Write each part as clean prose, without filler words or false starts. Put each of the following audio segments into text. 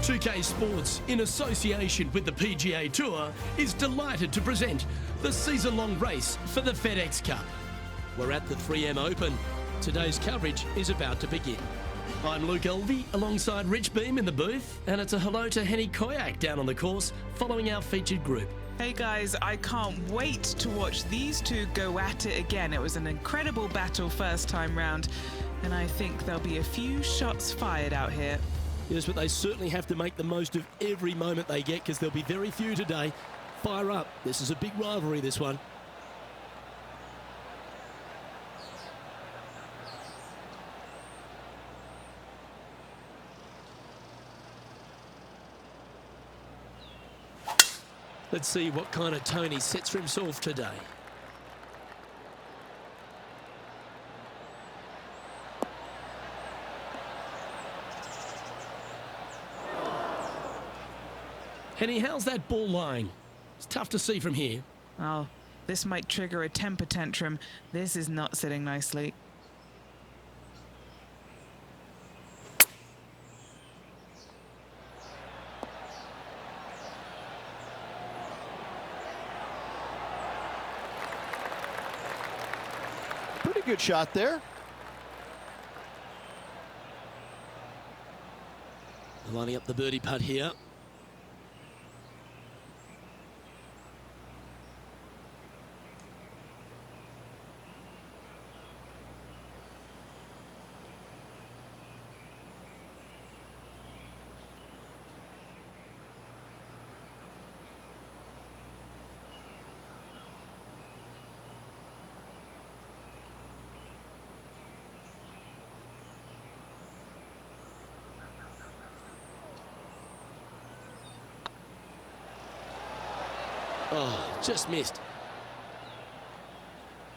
2K Sports, in association with the PGA Tour, is delighted to present the season-long race for the FedEx Cup. We're at the 3M Open. Today's coverage is about to begin. I'm Luke Elvey, alongside Rich Beam in the booth, and it's a hello to Henny Koyak down on the course, following our featured group. Hey guys, I can't wait to watch these two go at it again. It was an incredible battle first time round, and I think there'll be a few shots fired out here. Yes, but they certainly have to make the most of every moment they get, because there'll be very few today. Fire up. This is a big rivalry, this one. Let's see what kind of tone he sets for himself today. Henny, how's that ball lying? It's tough to see from here. Oh, this might trigger a temper tantrum. This is not sitting nicely. Pretty good shot there. Lining up the birdie putt here. Oh, just missed.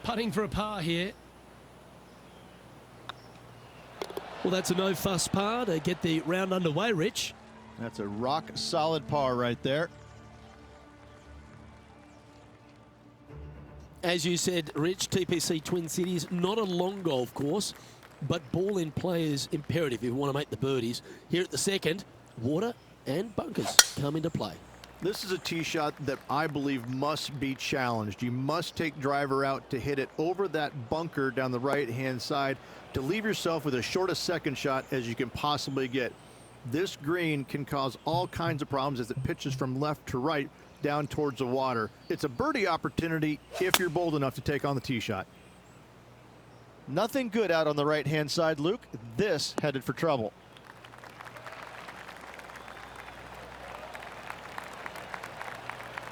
Putting for a par here. Well, that's a no-fuss par to get the round underway, Rich. That's a rock-solid par right there. As you said, Rich, TPC Twin Cities, not a long golf course, but ball in play is imperative if you want to make the birdies. Here at the second, water and bunkers come into play. This is a tee shot that I believe must be challenged. You must take driver out to hit it over that bunker down the right-hand side to leave yourself with as short a second shot as you can possibly get. This green can cause all kinds of problems as it pitches from left to right down towards the water. It's a birdie opportunity if you're bold enough to take on the tee shot. Nothing good out on the right-hand side, Luke. This headed for trouble.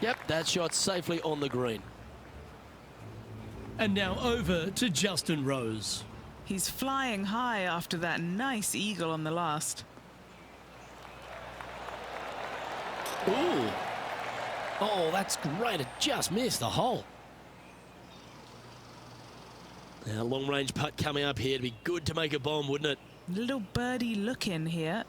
Yep, that shot safely on the green. And now over to Justin Rose. He's flying high after that nice eagle on the last. Ooh. Oh, that's great. It just missed the hole. Now, long-range putt coming up here. It'd be good to make a bomb, wouldn't it? Little birdie look in here.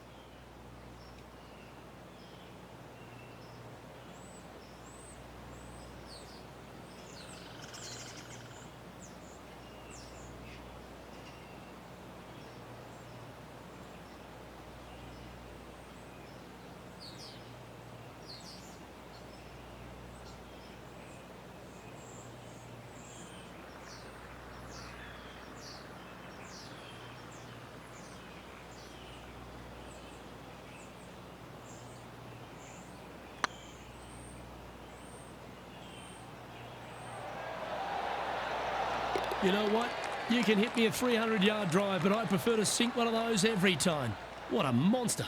You know what? You can hit me a 300-yard drive, but I prefer to sink one of those every time. What a monster.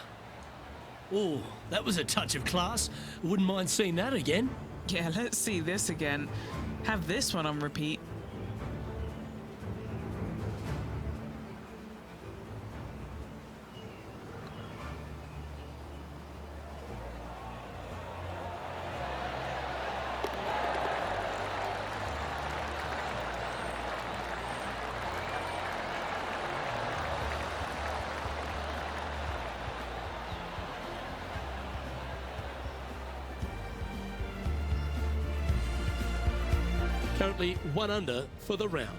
Oh, that was a touch of class. Wouldn't mind seeing that again. Yeah, let's see this again. Have this one on repeat. Currently 1 under for the round.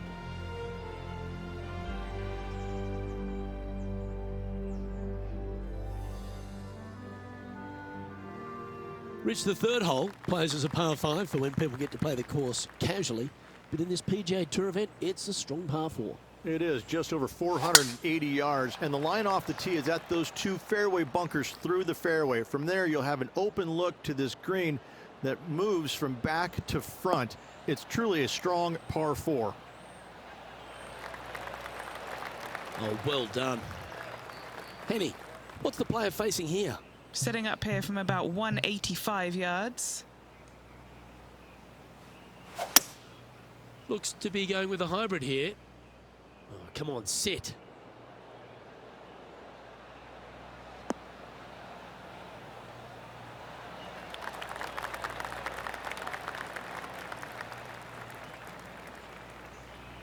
Rich, the third hole plays as a par 5 for when people get to play the course casually. But in this PGA Tour event, it's a strong par 4. It is just over 480 yards, and the line off the tee is at those 2 fairway bunkers through the fairway. From there, you'll have an open look to this green that moves from back to front. It's truly a strong par 4. Oh, well done. Henny, what's the player facing here? Setting up here from about 185 yards. Looks to be going with a hybrid here. Oh, come on, sit.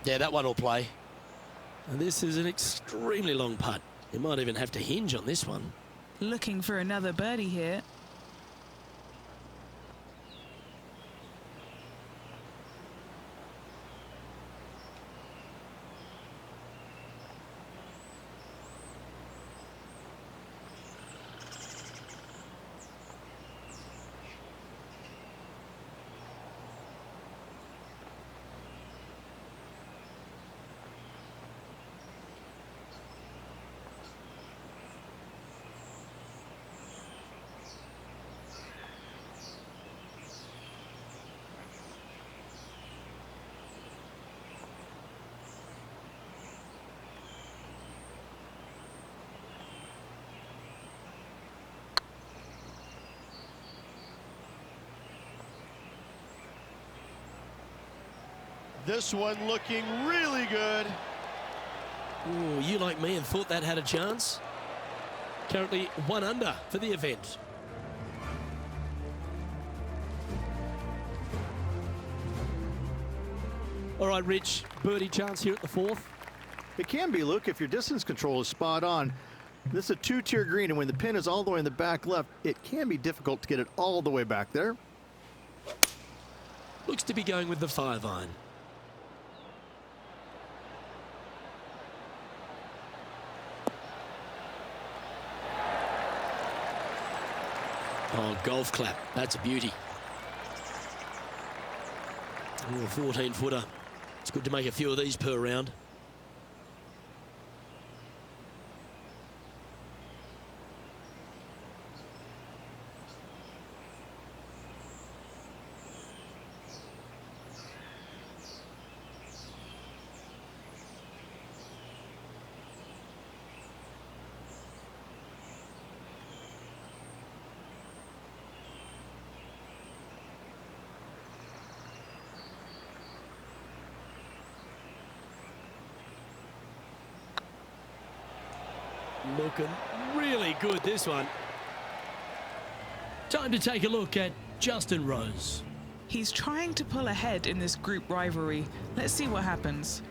Yeah, that one will play. And this is an extremely long putt. You might even have to hinge on this one. Looking for another birdie here. This one looking really good. Ooh, you like me and thought that had a chance? Currently 1 under for the event. All right, Rich, birdie chance here at the 4th. It can be, Luke, if your distance control is spot on. This is a 2-tier green, and when the pin is all the way in the back left, it can be difficult to get it all the way back there. Looks to be going with the 5-iron. Oh, golf clap. That's a beauty. Oh, a 14-footer. It's good to make a few of these per round. Looking really good, this one. Time to take a look at Justin Rose. He's trying to pull ahead in this group rivalry. Let's see what happens.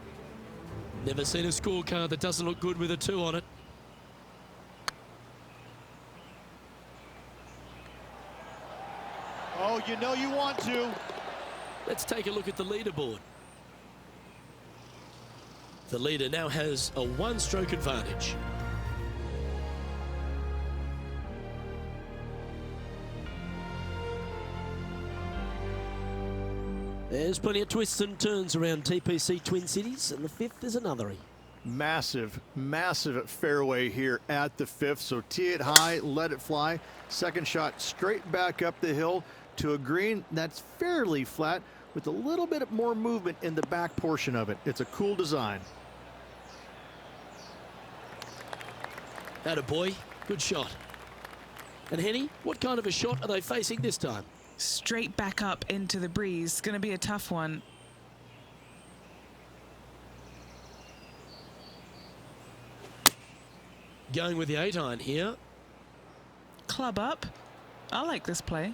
Never seen a scorecard that doesn't look good with a 2 on it. Oh, you know you want to. Let's take a look at the leaderboard. The leader now has a 1-stroke advantage. There's plenty of twists and turns around TPC Twin Cities, and the 5th is another. Massive, massive fairway here at the 5th. So tee it high, let it fly. Second shot straight back up the hill to a green that's fairly flat with a little bit more movement in the back portion of it. It's a cool design. Attaboy, good shot. And Henny, what kind of a shot are they facing this time? Straight back up into the breeze. Going to be a tough one. Going with the 8-iron here. Club up. I like this play.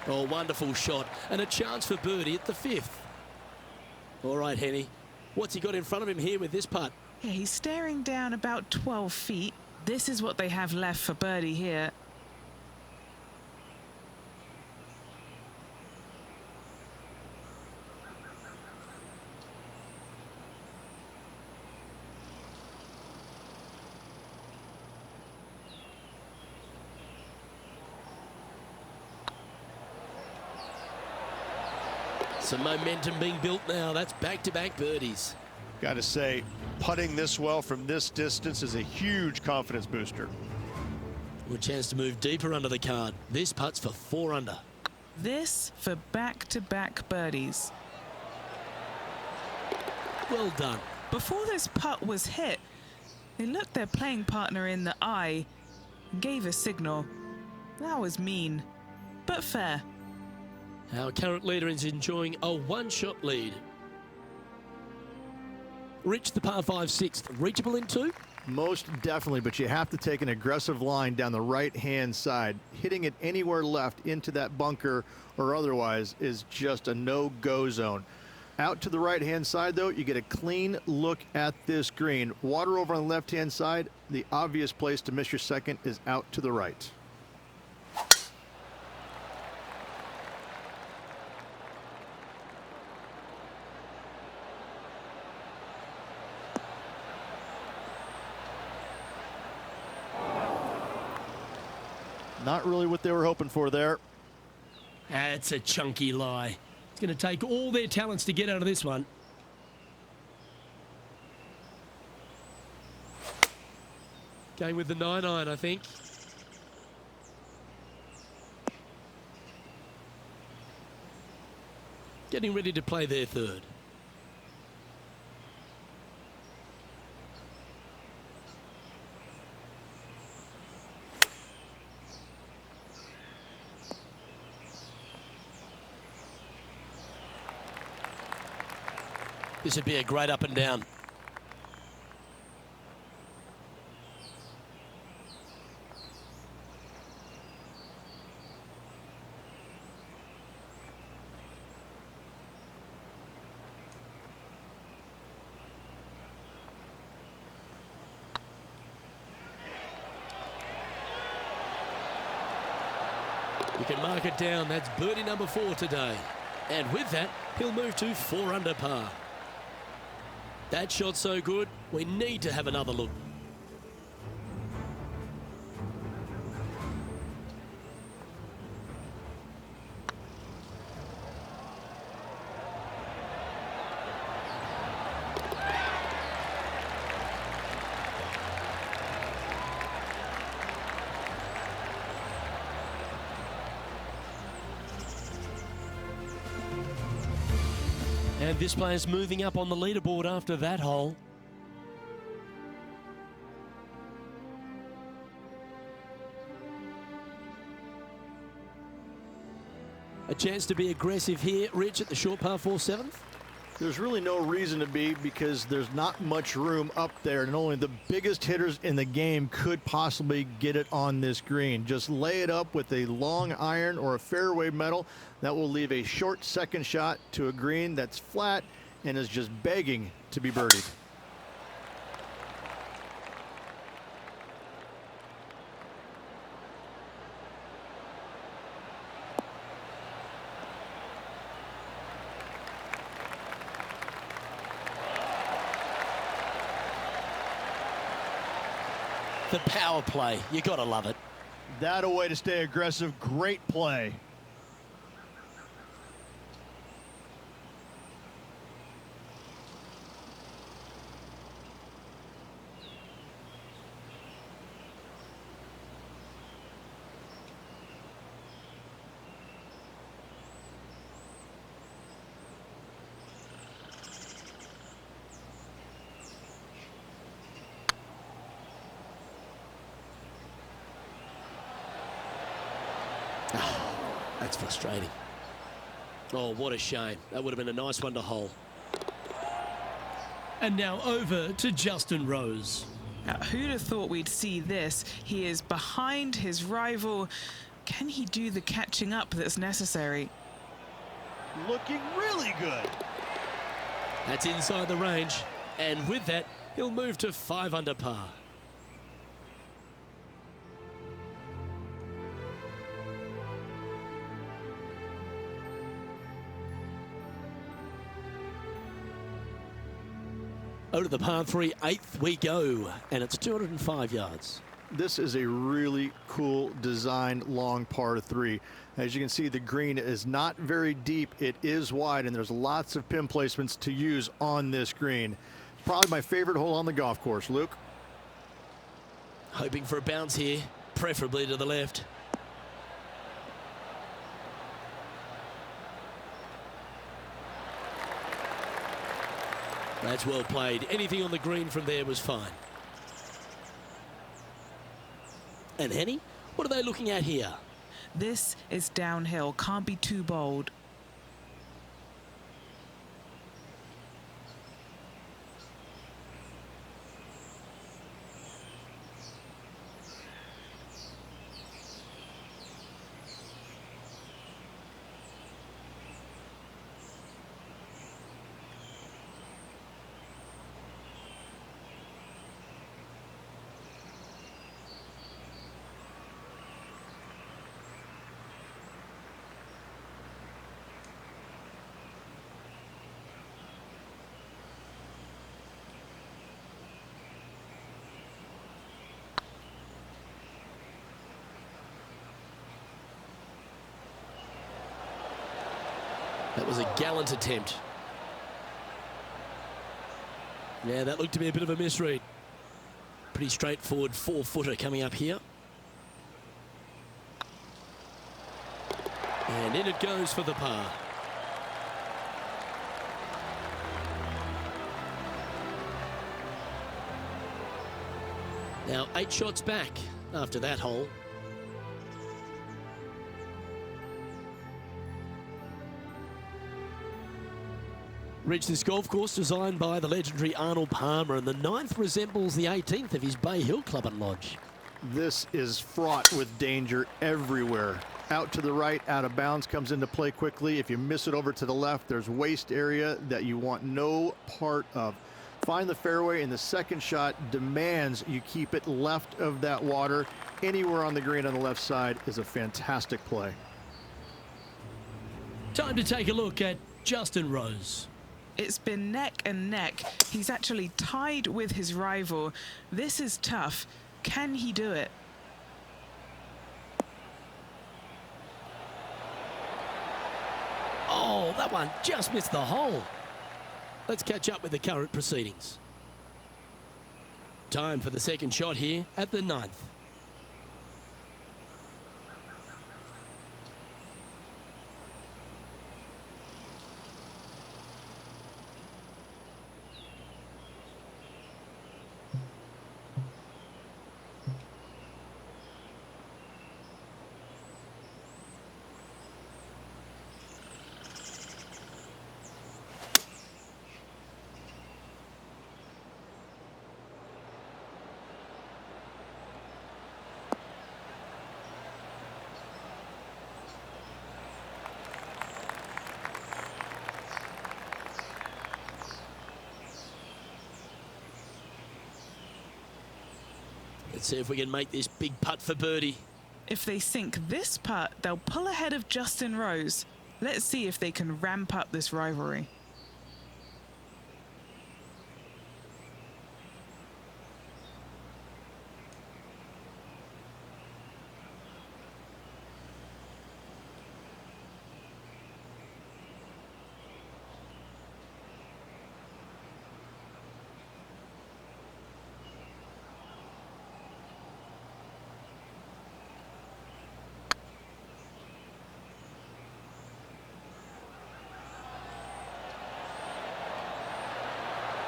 Oh, wonderful shot. And a chance for birdie at the 5th. All right, Henny. What's he got in front of him here with this putt? Yeah, he's staring down about 12 feet. This is what they have left for birdie here. Some momentum being built now. That's back-to-back birdies. Got to say, putting this well from this distance is a huge confidence booster. A chance to move deeper under the card. This putt's for 4 under. This for back-to-back birdies. Well done. Before this putt was hit, they looked their playing partner in the eye and gave a signal. That was mean, but fair. Our current leader is enjoying a 1-shot lead. Rich, the par 5 sixth, reachable in 2? Most definitely, but you have to take an aggressive line down the right-hand side. Hitting it anywhere left into that bunker or otherwise is just a no-go zone. Out to the right-hand side, though, you get a clean look at this green. Water over on the left-hand side. The obvious place to miss your second is out to the right. Not really what they were hoping for there. That's a chunky lie. It's going to take all their talents to get out of this one. Going with the 9-iron, I think. Getting ready to play their third. This would be a great up and down. You can mark it down. That's birdie number 4 today. And with that, he'll move to 4 under par. That shot so good, we need to have another look. And this player's moving up on the leaderboard after that hole. A chance to be aggressive here, Rich, at the short par 4 7th. There's really no reason to be because there's not much room up there, and only the biggest hitters in the game could possibly get it on this green. Just lay it up with a long iron or a fairway metal. That will leave a short second shot to a green that's flat and is just begging to be birdied. The power play, you gotta love it. That a way to stay aggressive. Great play. That's frustrating. Oh, what a shame. That would have been a nice one to hole. And now over to Justin Rose. Now, who'd have thought we'd see this? He is behind his rival. Can he do the catching up that's necessary? Looking really good. That's inside the range. And with that, he'll move to 5 under par. Over to the par 3 8th we go, and it's 205 yards. this is a really cool design long par 3. As you can see, the green is not very deep. It is wide, and there's lots of pin placements to use on this green. Probably my favorite hole on the golf course. Luke? Hoping for a bounce here, preferably to the left. That's well played. Anything on the green from there was fine. And Henny, what are they looking at here? This is downhill, can't be too bold. That was a gallant attempt. Yeah, that looked to be a bit of a misread. Pretty straightforward 4-footer coming up here. And in it goes for the par. Now 8 shots back after that hole. Reached this golf course designed by the legendary Arnold Palmer, and the 9th resembles the 18th of his Bay Hill Club and Lodge. This is fraught with danger everywhere. Out to the right, out of bounds comes into play quickly. If you miss it over to the left, there's waste area that you want no part of. Find the fairway, and the second shot demands you keep it left of that water. Anywhere on the green on the left side is a fantastic play. Time to take a look at Justin Rose. It's been neck and neck. He's actually tied with his rival. This is tough. Can he do it? Oh, that one just missed the hole. Let's catch up with the current proceedings. Time for the second shot here at the 9th. Let's see if we can make this big putt for birdie. If they sink this putt, they'll pull ahead of Justin Rose. Let's see if they can ramp up this rivalry.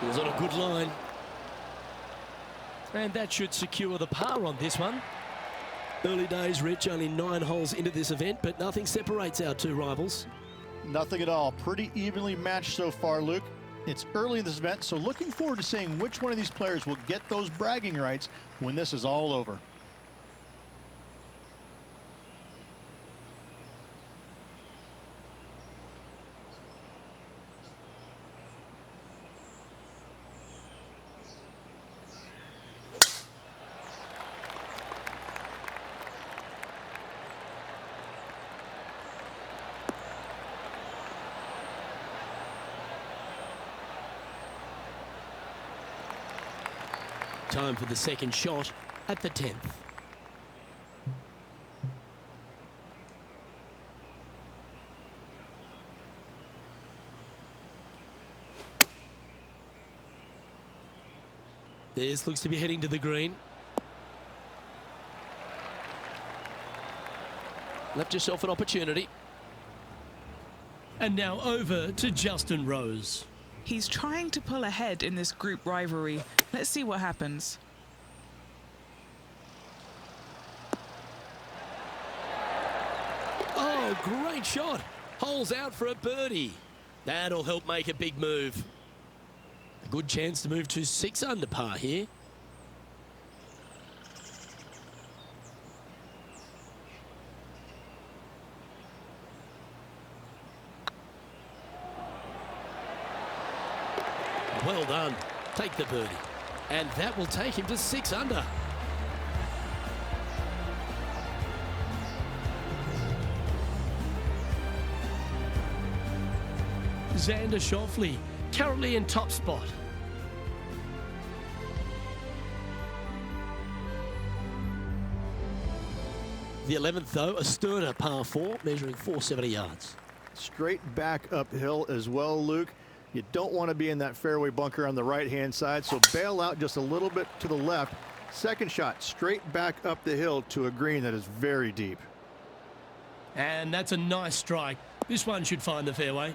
It was on a good line. And that should secure the par on this one. Early days, Rich, only 9 holes into this event, but nothing separates our two rivals. Nothing at all. Pretty evenly matched so far, Luke. It's early in this event, so looking forward to seeing which one of these players will get those bragging rights when this is all over. Time for the second shot at the 10th. This looks to be heading to the green. Left yourself an opportunity. And now over to Justin Rose. He's trying to pull ahead in this group rivalry. Let's see what happens. Oh, great shot. Holes out for a birdie. That'll help make a big move. A good chance to move to 6 under par here. Well done. Take the birdie. And that will take him to 6 under. Xander Schauffele currently in top spot. The 11th, though, a sterner par 4, measuring 470 yards. Straight back uphill as well, Luke. You don't want to be in that fairway bunker on the right-hand side, so bail out just a little bit to the left. Second shot, straight back up the hill to a green that is very deep. And that's a nice strike. This one should find the fairway.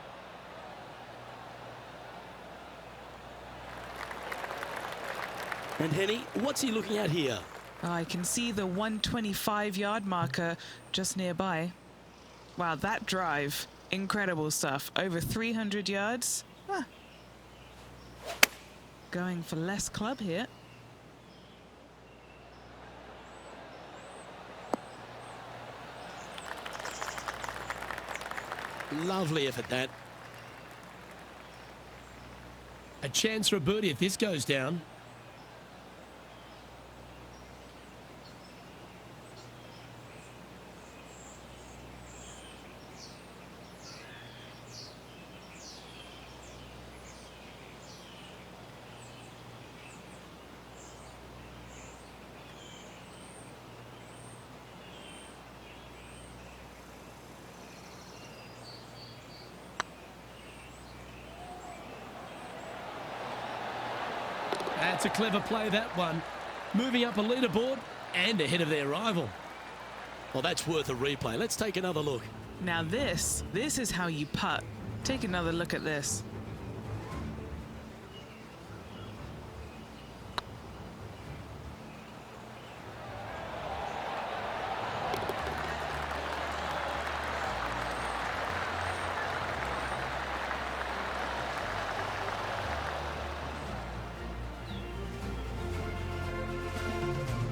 And Henny, what's he looking at here? I can see the 125-yard marker just nearby. Wow, that drive. Incredible stuff. Over 300 yards. Huh. Going for less club here. Lovely effort, that. A chance for a birdie if this goes down. That's a clever play, that one. Moving up a leaderboard and ahead of their rival. Well, that's worth a replay. Let's take another look. Now this is how you putt. Take another look at this.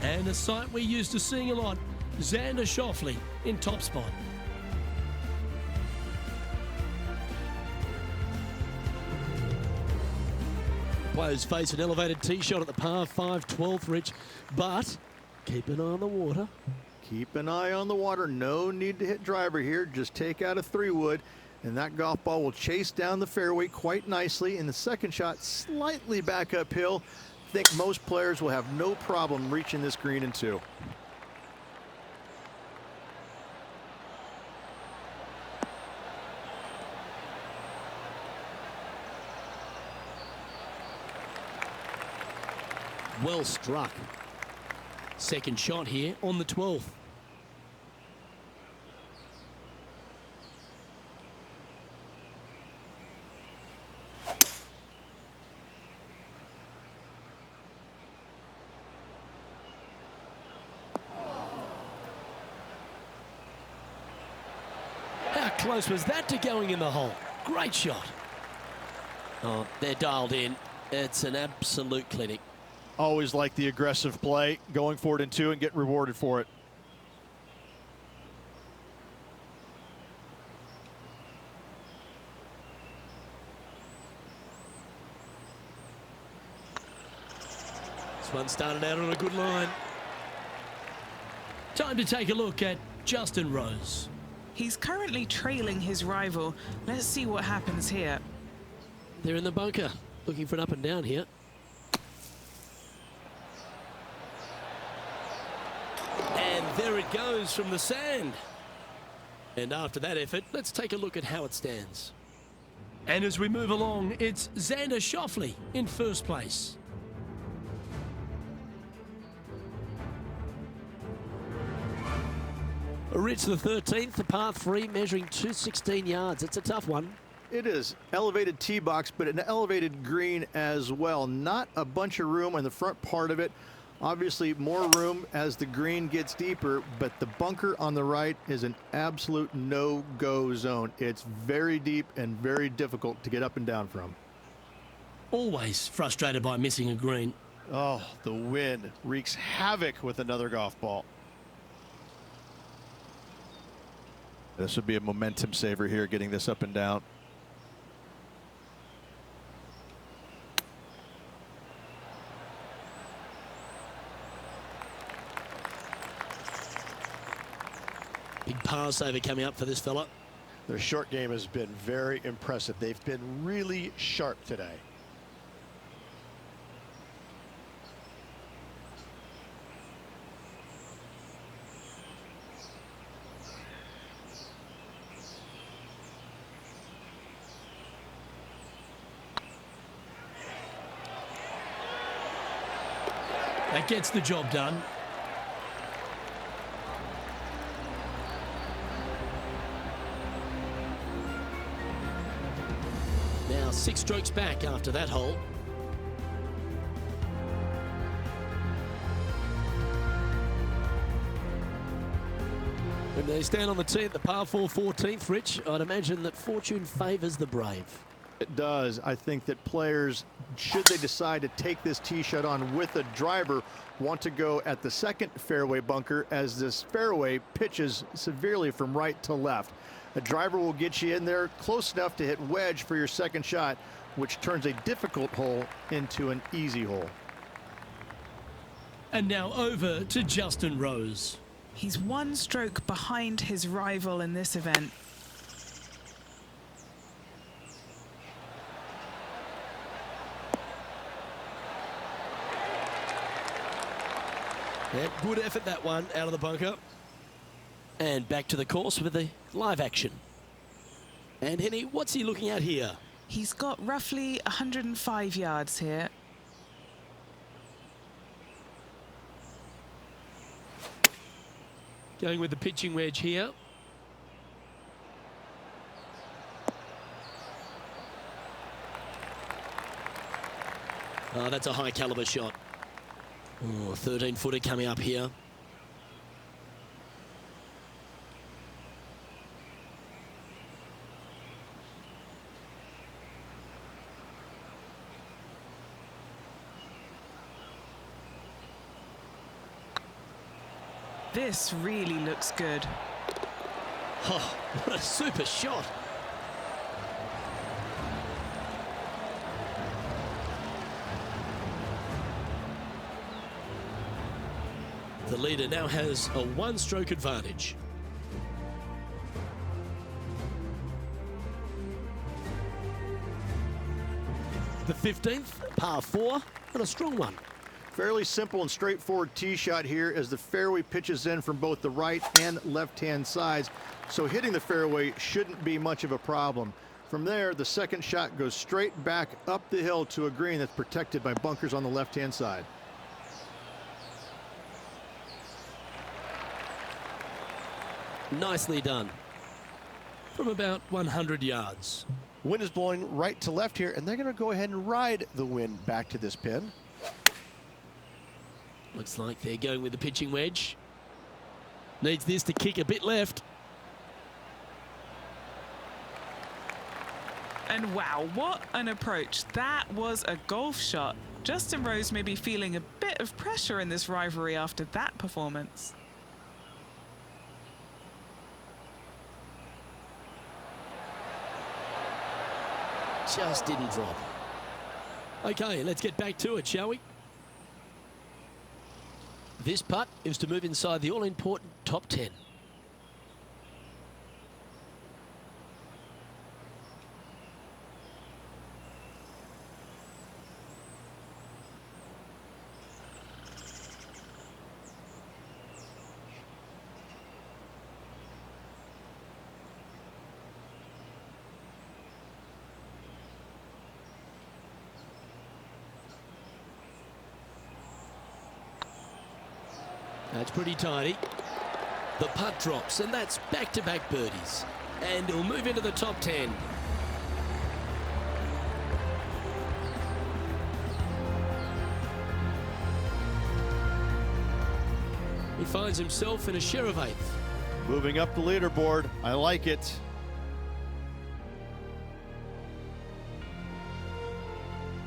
And a sight we're used to seeing a lot, Xander Schauffele in top spot. Players face an elevated tee shot at the par 5 12th, Rich, but keep an eye on the water. Keep an eye on the water. No need to hit driver here. Just take out a 3-wood, and that golf ball will chase down the fairway quite nicely. And the second shot slightly back uphill. I think most players will have no problem reaching this green in 2. Well struck. Second shot here on the 12th. How close was that to going in the hole? Great shot. Oh, they're dialed in. It's an absolute clinic. Always like the aggressive play, going for it in 2 and getting rewarded for it. This one started out on a good line. Time to take a look at Justin Rose. He's currently trailing his rival. Let's see what happens here. They're in the bunker, looking for an up and down here. There it goes from the sand. And after that effort, let's take a look at how it stands. And as we move along, it's Xander Schauffele in first place. Rich, the 13th, the par 3, measuring 216 yards. It's a tough one. It is elevated tee box, but an elevated green as well. Not a bunch of room on the front part of it. Obviously more room as the green gets deeper, but the bunker on the right is an absolute no-go zone. It's very deep and very difficult to get up and down from. Always frustrated by missing a green. Oh, the wind wreaks havoc with another golf ball. This would be a momentum saver here, getting this up and down. Big par saver coming up for this fella. Their short game has been very impressive. They've been really sharp today. That gets the job done. Now 6 strokes back after that hole. When they stand on the tee at the par 4 14th, Rich, I'd imagine that fortune favours the brave. It does. I think that players, should they decide to take this tee shot on with a driver, want to go at the second fairway bunker, as this fairway pitches severely from right to left. A driver will get you in there close enough to hit wedge for your second shot, which turns a difficult hole into an easy hole. And now over to Justin Rose. He's 1 stroke behind his rival in this event. Yep, good effort that one out of the bunker. And back to the course with the live action. And Henny, what's he looking at here? He's got roughly 105 yards here. Going with the pitching wedge here. Oh, that's a high caliber shot. Oh, 13-footer coming up here. This really looks good. Oh, what a super shot. The leader now has a 1-stroke advantage. The 15th, par 4, and a strong one. Fairly simple and straightforward tee shot here as the fairway pitches in from both the right and left-hand sides. So hitting the fairway shouldn't be much of a problem. From there, the second shot goes straight back up the hill to a green that's protected by bunkers on the left-hand side. Nicely done. From about 100 yards. Wind is blowing right to left here, and they're going to go ahead and ride the wind back to this pin. Looks like they're going with the pitching wedge. Needs this to kick a bit left. And wow, what an approach. That was a golf shot. Justin Rose may be feeling a bit of pressure in this rivalry after that performance. Just didn't drop. Okay, let's get back to it, shall we? This putt is to move inside the all-important top 10. That's pretty tidy. The putt drops, and that's back-to-back birdies. And he'll move into the top 10. He finds himself in a share of 8th. Moving up the leaderboard. I like it.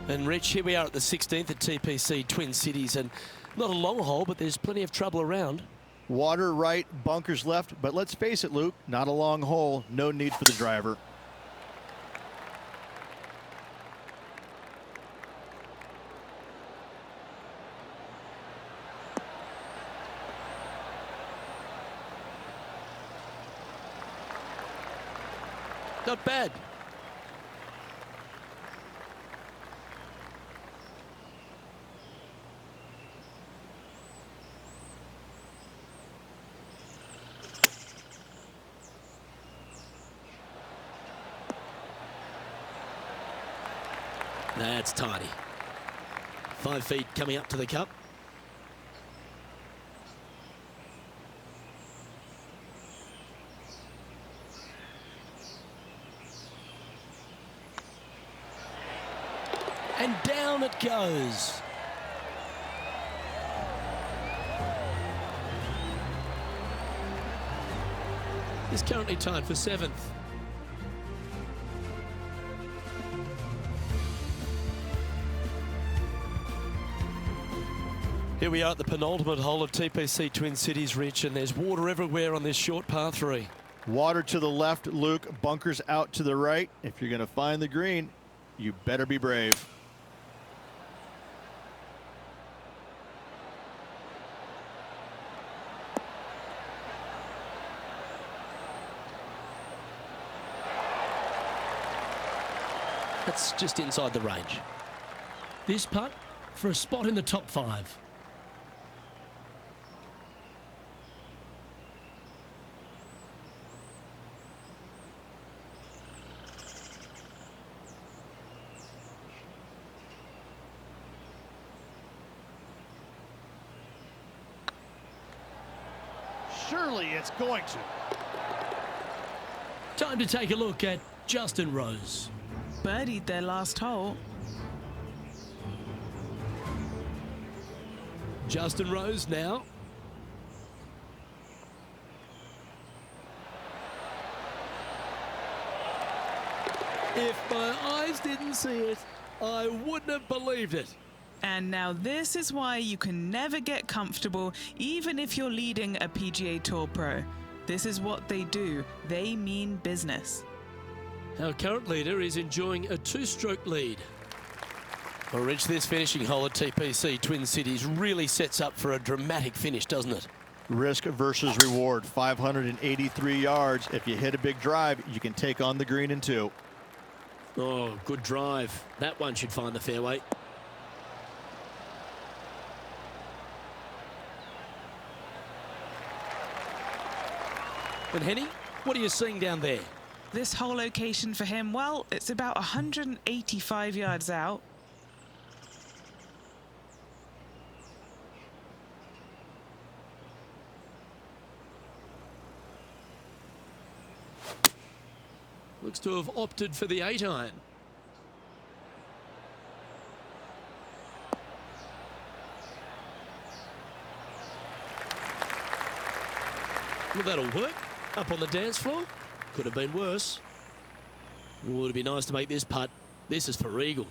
And Rich, here we are at the 16th at TPC Twin Cities, and not a long hole, but there's plenty of trouble around. Water right, bunkers left, but let's face it, Luke, not a long hole. No need for the driver. Not bad. That's tidy. 5 feet coming up to the cup. And down it goes. He's currently tied for 7th. Here we are at the penultimate hole of TPC Twin Cities, Rich, and there's water everywhere on this short par 3. Water to the left, Luke. Bunkers out to the right. If you're going to find the green, you better be brave. That's just inside the range. This putt for a spot in the top 5. Surely it's going to. Time to take a look at Justin Rose. Birdied their last hole. Justin Rose now. If my eyes didn't see it, I wouldn't have believed it. And now this is why you can never get comfortable, even if you're leading a PGA Tour pro. This is what they do. They mean business. Our current leader is enjoying a 2-stroke lead. Well, Rich, this finishing hole at TPC Twin Cities really sets up for a dramatic finish, doesn't it? Risk versus reward. 583 yards. If you hit a big drive, you can take on the green in 2. Oh, good drive. That one should find the fairway. And Henny, what are you seeing down there? This whole location for him, well, it's about 185 yards out. Looks to have opted for the 8-iron. Well, that'll work. Up on the dance floor. Could have been worse. Would be nice to make this putt. This is for eagle.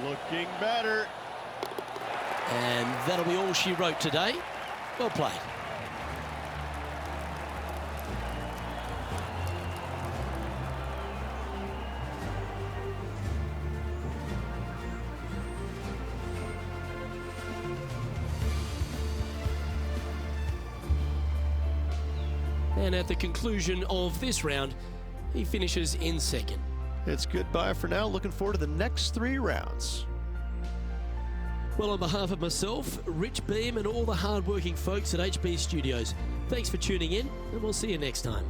Looking better. And that'll be all she wrote today. Well played. And at the conclusion of this round, he finishes in 2nd. It's goodbye for now. Looking forward to the next 3 rounds. Well, on behalf of myself, Rich Beam, and all the hard-working folks at HB Studios, thanks for tuning in, and we'll see you next time.